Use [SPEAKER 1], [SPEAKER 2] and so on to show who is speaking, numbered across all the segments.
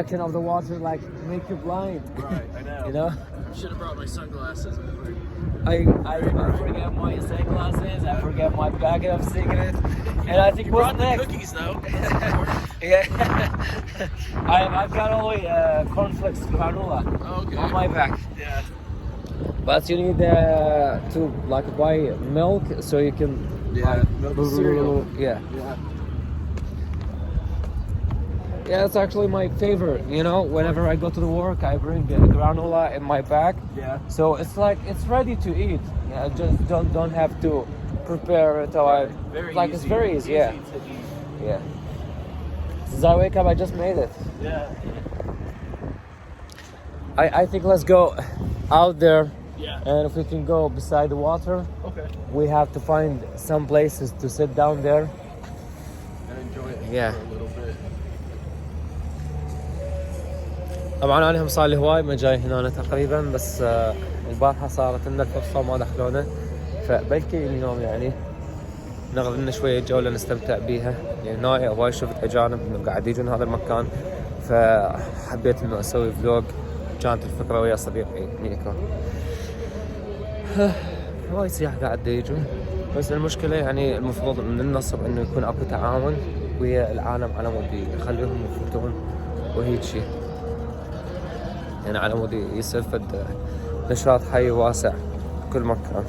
[SPEAKER 1] Action of the water like make you blind.
[SPEAKER 2] Right, I know.
[SPEAKER 1] You know?
[SPEAKER 2] Should have brought my sunglasses.
[SPEAKER 1] I forget my sunglasses, I forget my bag of cigarettes, and I think what's next?
[SPEAKER 2] Cookies though.
[SPEAKER 1] Yeah. I've got only cornflakes granola
[SPEAKER 2] Okay.
[SPEAKER 1] on my back.
[SPEAKER 2] Yeah.
[SPEAKER 1] But you need to like buy milk so you can
[SPEAKER 2] Milk cereal.
[SPEAKER 1] Yeah.
[SPEAKER 2] Yeah.
[SPEAKER 1] Yeah, it's actually my favorite. You know, whenever I go to the work, I bring granola in my bag.
[SPEAKER 2] Yeah.
[SPEAKER 1] So it's like it's ready to eat. Yeah, just don't have to prepare it or
[SPEAKER 2] Very
[SPEAKER 1] like
[SPEAKER 2] easy.
[SPEAKER 1] it's very easy. Yeah.
[SPEAKER 2] To eat.
[SPEAKER 1] Yeah. Since I wake up, I just made it.
[SPEAKER 2] Yeah.
[SPEAKER 1] I think let's go out there.
[SPEAKER 2] Yeah.
[SPEAKER 1] And if we can go beside the water,
[SPEAKER 2] Okay.
[SPEAKER 1] we have to find some places to sit down there.
[SPEAKER 2] And enjoy it
[SPEAKER 1] Yeah.
[SPEAKER 2] for a little bit.
[SPEAKER 1] طبعا انا هم صار لي هواي ما جاي هنا تقريبا بس البارحه صارت لنا الفرصه وما دخلونا فبلكي اليوم يعني ناخذ لنا شويه جوله نستمتع بيها لان نوعي هواي شفت اجانب انه قاعد يجون هذا المكان فحبيت انه اسوي فلوج كانت الفكره ويا صديقي ميكو. هواي سياح قاعد يجون بس المشكله يعني المفروض من النصب انه يكون اكو تعاون ويا العالم على مود يخليهم يفوتون وهيك شيء يعني على مود يصير فد نشاط حي واسع كل مكان.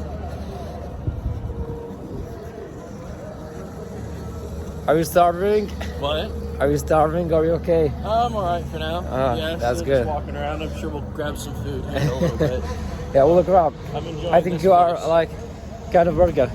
[SPEAKER 1] Are you starving?
[SPEAKER 2] What?
[SPEAKER 1] Are you starving? Are you okay?
[SPEAKER 2] I'm alright for now. Yeah,
[SPEAKER 1] that's
[SPEAKER 2] so
[SPEAKER 1] good.
[SPEAKER 2] Just walking around. I'm sure we'll grab some food in a little bit.
[SPEAKER 1] Yeah, we'll grab.
[SPEAKER 2] I'm enjoying
[SPEAKER 1] I think
[SPEAKER 2] this
[SPEAKER 1] you are
[SPEAKER 2] place.
[SPEAKER 1] like kind of burger.